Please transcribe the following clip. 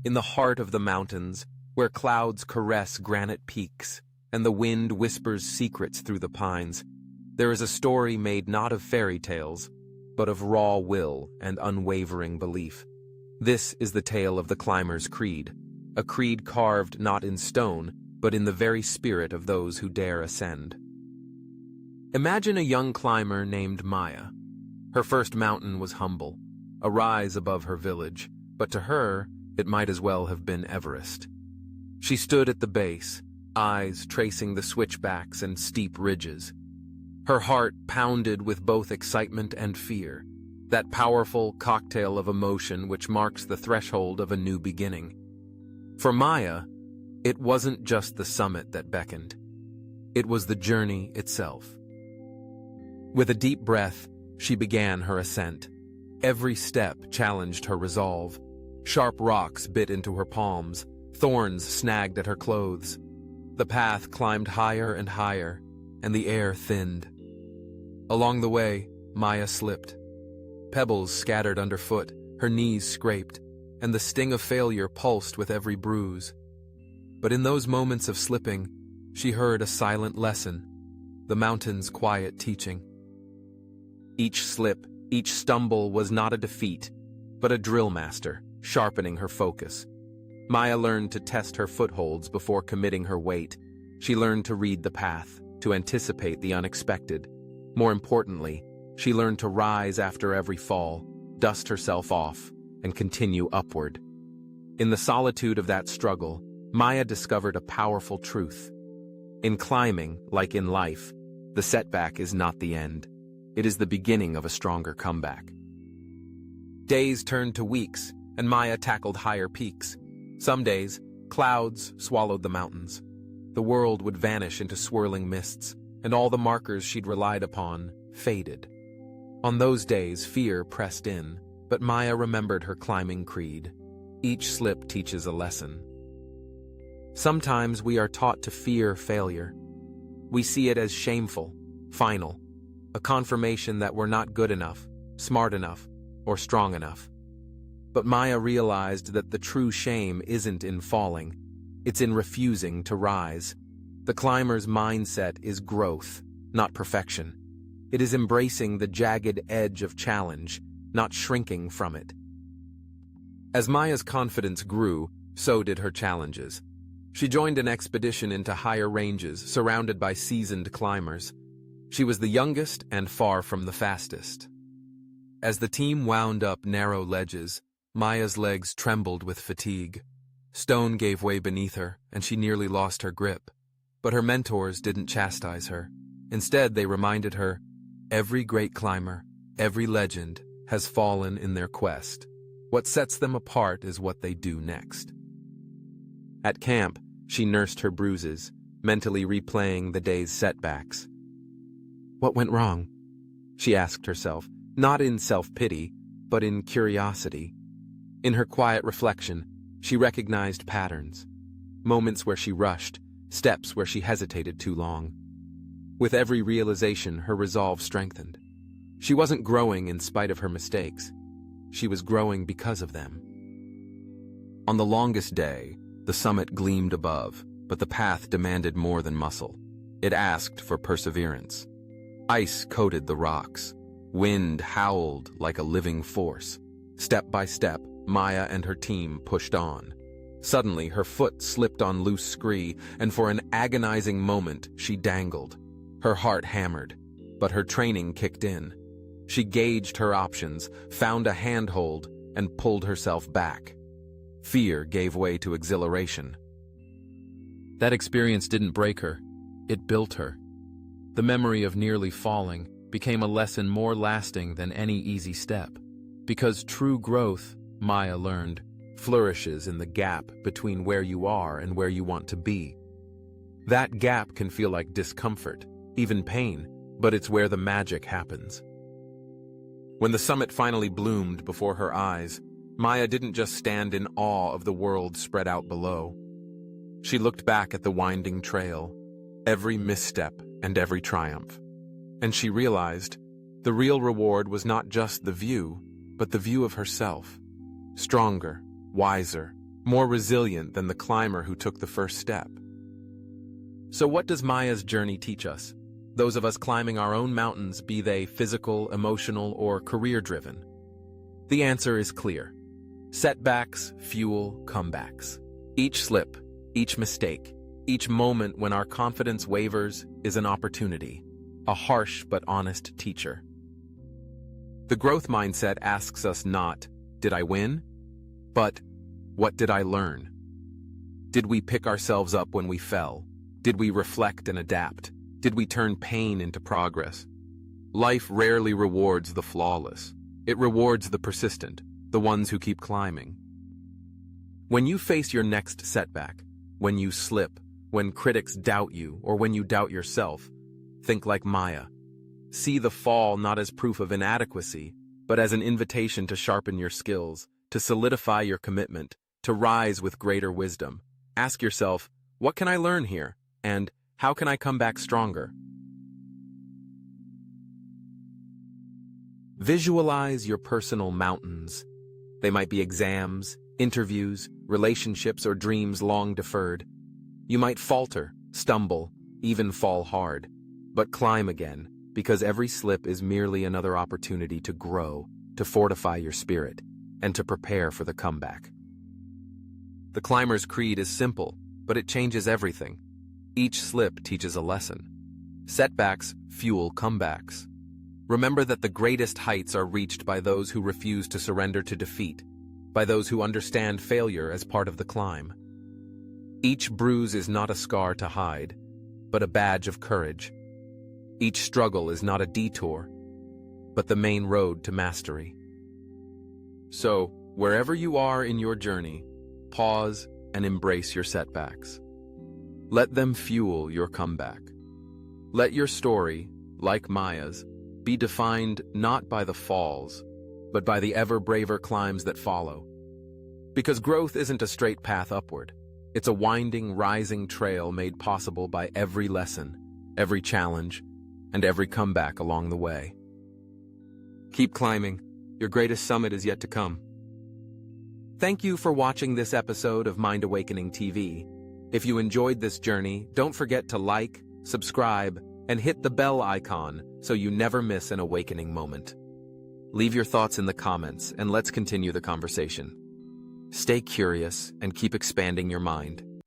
In the heart of the mountains, where clouds caress granite peaks and the wind whispers secrets through the pines, there is a story made not of fairy tales, but of raw will and unwavering belief. This is the tale of the climber's creed, a creed carved not in stone, but in the very spirit of those who dare ascend. Imagine a young climber named Maya. Her first mountain was humble, a rise above her village, but to her, it might as well have been Everest. She stood at the base, eyes tracing the switchbacks and steep ridges. Her heart pounded with both excitement and fear, that powerful cocktail of emotion which marks the threshold of a new beginning. For Maya, it wasn't just the summit that beckoned. It was the journey itself. With a deep breath, she began her ascent. Every step challenged her resolve. Sharp rocks bit into her palms, thorns snagged at her clothes. The path climbed higher and higher, and the air thinned. Along the way, Maya slipped. Pebbles scattered underfoot, her knees scraped, and the sting of failure pulsed with every bruise. But in those moments of slipping, she heard a silent lesson, the mountain's quiet teaching. Each slip, each stumble was not a defeat, but a drill master, sharpening her focus. Maya learned to test her footholds before committing her weight. She learned to read the path, to anticipate the unexpected. More importantly, she learned to rise after every fall, dust herself off, and continue upward. In the solitude of that struggle, Maya discovered a powerful truth. In climbing, like in life, the setback is not the end. It is the beginning of a stronger comeback. Days turned to weeks, and Maya tackled higher peaks. Some days, clouds swallowed the mountains. The world would vanish into swirling mists, and all the markers she'd relied upon faded. On those days, fear pressed in, but Maya remembered her climbing creed. Each slip teaches a lesson. Sometimes we are taught to fear failure. We see it as shameful, final, a confirmation that we're not good enough, smart enough, or strong enough. But Maya realized that the true shame isn't in falling, it's in refusing to rise. The climber's mindset is growth, not perfection. It is embracing the jagged edge of challenge, not shrinking from it. As Maya's confidence grew, so did her challenges. She joined an expedition into higher ranges, surrounded by seasoned climbers. She was the youngest and far from the fastest. As the team wound up narrow ledges, Maya's legs trembled with fatigue. Stone gave way beneath her, and she nearly lost her grip. But her mentors didn't chastise her. Instead, they reminded her, every great climber, every legend, has fallen in their quest. What sets them apart is what they do next. At camp, she nursed her bruises, mentally replaying the day's setbacks. What went wrong? She asked herself, not in self-pity, but in curiosity. In her quiet reflection, she recognized patterns, moments where she rushed, steps where she hesitated too long. With every realization, her resolve strengthened. She wasn't growing in spite of her mistakes. She was growing because of them. On the longest day, the summit gleamed above, but the path demanded more than muscle. It asked for perseverance. Ice coated the rocks. Wind howled like a living force. Step by step, Maya and her team pushed on. Suddenly, her foot slipped on loose scree, and for an agonizing moment, she dangled. Her heart hammered, but her training kicked in. She gauged her options, found a handhold, and pulled herself back. Fear gave way to exhilaration. That experience didn't break her, it built her. The memory of nearly falling became a lesson more lasting than any easy step. Because true growth, Maya learned, flourishes in the gap between where you are and where you want to be. That gap can feel like discomfort, even pain, but it's where the magic happens. When the summit finally bloomed before her eyes, Maya didn't just stand in awe of the world spread out below. She looked back at the winding trail, every misstep and every triumph. And she realized the real reward was not just the view, but the view of herself. Stronger, wiser, more resilient than the climber who took the first step. So what does Maya's journey teach us? Those of us climbing our own mountains, be they physical, emotional, or career-driven? The answer is clear. Setbacks fuel comebacks. Each slip, each mistake, each moment when our confidence wavers is an opportunity, a harsh but honest teacher. The growth mindset asks us not, did I win? But, what did I learn? Did we pick ourselves up when we fell? Did we reflect and adapt? Did we turn pain into progress? Life rarely rewards the flawless. It rewards the persistent, the ones who keep climbing. When you face your next setback, when you slip, when critics doubt you, or when you doubt yourself, think like Maya. See the fall not as proof of inadequacy, but as an invitation to sharpen your skills, to solidify your commitment, to rise with greater wisdom. Ask yourself, what can I learn here? And how can I come back stronger? Visualize your personal mountains. They might be exams, interviews, relationships, or dreams long deferred. You might falter, stumble, even fall hard, but climb again, because every slip is merely another opportunity to grow, to fortify your spirit, and to prepare for the comeback. The climber's creed is simple, but it changes everything. Each slip teaches a lesson. Setbacks fuel comebacks. Remember that the greatest heights are reached by those who refuse to surrender to defeat, by those who understand failure as part of the climb. Each bruise is not a scar to hide, but a badge of courage. Each struggle is not a detour, but the main road to mastery. So, wherever you are in your journey, pause and embrace your setbacks. Let them fuel your comeback. Let your story, like Maya's, be defined not by the falls, but by the ever-braver climbs that follow. Because growth isn't a straight path upward. It's a winding, rising trail made possible by every lesson, every challenge, and every comeback along the way. Keep climbing. Your greatest summit is yet to come. Thank you for watching this episode of Mind Awakening TV. If you enjoyed this journey, don't forget to like, subscribe, and hit the bell icon so you never miss an awakening moment. Leave your thoughts in the comments and let's continue the conversation. Stay curious and keep expanding your mind.